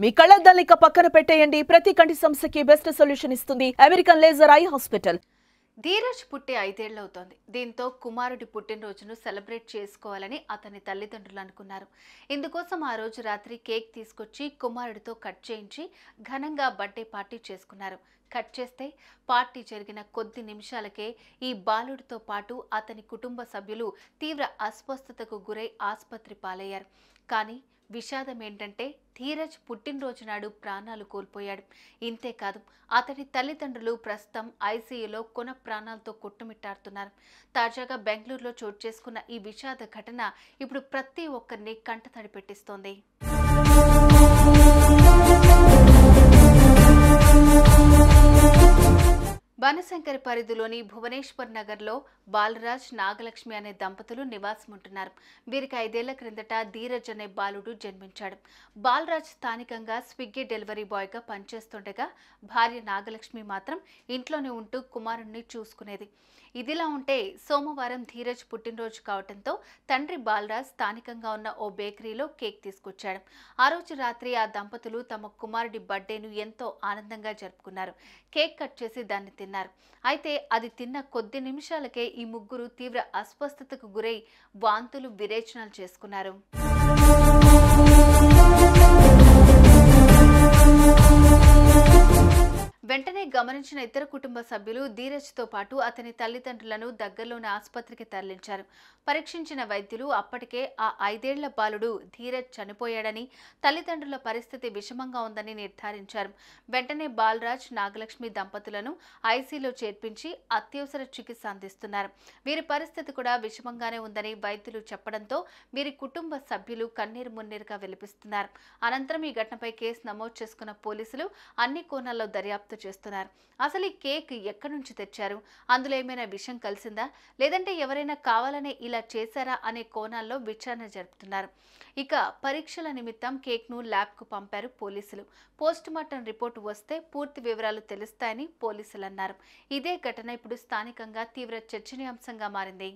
మీ కళ్ళద్దాల్ని పక్కన పెట్టేయండి. ప్రతి కంటి సమస్యకి బెస్ట్ సొల్యూషన్ ఇస్తుంది American laser eye hospital. Dheeraj పుట్టి 5 ఏళ్లవుతోంది. దీంతో కుమారుడి పుట్టినరోజును సెలబ్రేట్ చేసుకోవాలని అతని తల్లిదండ్రులు అనుకున్నారు. ఇందుకోసం ఆ రోజు రాత్రి కేక్ తీసుకొచ్చి కుమారుడితో కట్ చేయించి ఘనంగా బర్త్డే పార్టీ చేసుకున్నారు. కట్ చేస్తే పార్టీ జరిగిన కొద్ది నిమిషాలకే ఈ బాలుడితో పాటు అతని కుటుంబ సభ్యులు తీవ్ర అస్వస్థతకు గురై ఆసుపత్రి పాలయ్యారు. కానీ విషాదం ఏంటంటే ధీరజ్ పుట్టినరోజు నాడు ప్రాణాలు కోల్పోయాడు. ఇంతేకాదు అతడి తల్లిదండ్రులు ప్రస్తుతం ఐసీయూలో కొన ప్రాణాలతో కొట్టుమిట్టాడుతున్నారు. తాజాగా బెంగళూరులో చోటు చేసుకున్న ఈ విషాద ఘటన ఇప్పుడు ప్రతి ఒక్కరిని కంటతడి పెట్టిస్తోంది. బనశంకరి పరిధిలోని భువనేశ్వర్ నగర్లో బాలరాజ్, నాగలక్ష్మి అనే దంపతులు నివాసం ఉంటున్నారు. వీరికి 5 ఏళ్ల క్రిందట ధీరజ్ అనే బాలుడు జన్మించాడు. బాలరాజ్ స్థానికంగా స్విగ్గీ డెలివరీ బాయ్గా పనిచేస్తుండగా భార్య నాగలక్ష్మి మాత్రం ఇంట్లోనే ఉంటూ కుమారుణ్ణి చూసుకునేది. ఇదిలా ఉంటే సోమవారం ధీరజ్ పుట్టినరోజు కావడంతో తండ్రి బాలరాజ్ స్థానికంగా ఉన్న ఓ బేకరీలో కేక్ తీసుకొచ్చాడు. ఆ రోజు రాత్రి ఆ దంపతులు తమ కుమారుడి బర్త్డేను ఎంతో ఆనందంగా జరుపుకున్నారు. కేక్ కట్ చేసి దాన్ని తిన్నారు. అయితే అది తిన్న కొద్ది నిమిషాలకే ఈ ముగ్గురు తీవ్ర అస్వస్థతకు గురై వాంతులు, విరేచనాలు చేసుకున్నారు. వెంటనే గమనించిన ఇతర కుటుంబ సభ్యులు ధీరజ్తో పాటు అతని తల్లిదండ్రులను దగ్గరలోని ఆసుపత్రికి తరలించారు. పరీక్షించిన వైద్యులు అప్పటికే ఆ 5 ఏళ్ల బాలుడు ధీరజ్ చనిపోయాడని, తల్లిదండ్రుల పరిస్థితి విషమంగా ఉందని నిర్ధారించారు. వెంటనే బాలరాజ్, నాగలక్ష్మి దంపతులను ఐసీయూలో చేర్పించి అత్యవసర చికిత్స అందిస్తున్నారు. వీరి పరిస్థితి కూడా విషమంగానే ఉందని వైద్యులు చెప్పడంతో వీరి కుటుంబ సభ్యులు కన్నీరు మున్నీరుగా విలపిస్తున్నారు. అనంతరం ఈ ఘటనపై కేసు నమోదు చేసుకున్న పోలీసులు అన్ని కోణాల్లో దర్యాప్తు చేస్తున్నారు. అసలు ఈ కేక్ ఎక్కడి నుంచి తెచ్చారు, అందులో ఏమైనా విషం కలిసిందా, లేదంటే ఎవరైనా కావాలనే ఇలా చేశారా అనే కోణాల్లో విచారణ జరుపుతున్నారు. ఇక పరీక్షల నిమిత్తం కేక్ ను ల్యాబ్ కు పంపారు పోలీసులు. పోస్ట్ మార్టం రిపోర్టు వస్తే పూర్తి వివరాలు తెలుస్తాయని పోలీసులు అన్నారు. ఇదే ఘటన ఇప్పుడు స్థానికంగా తీవ్ర చర్చనీయాంశంగా మారింది.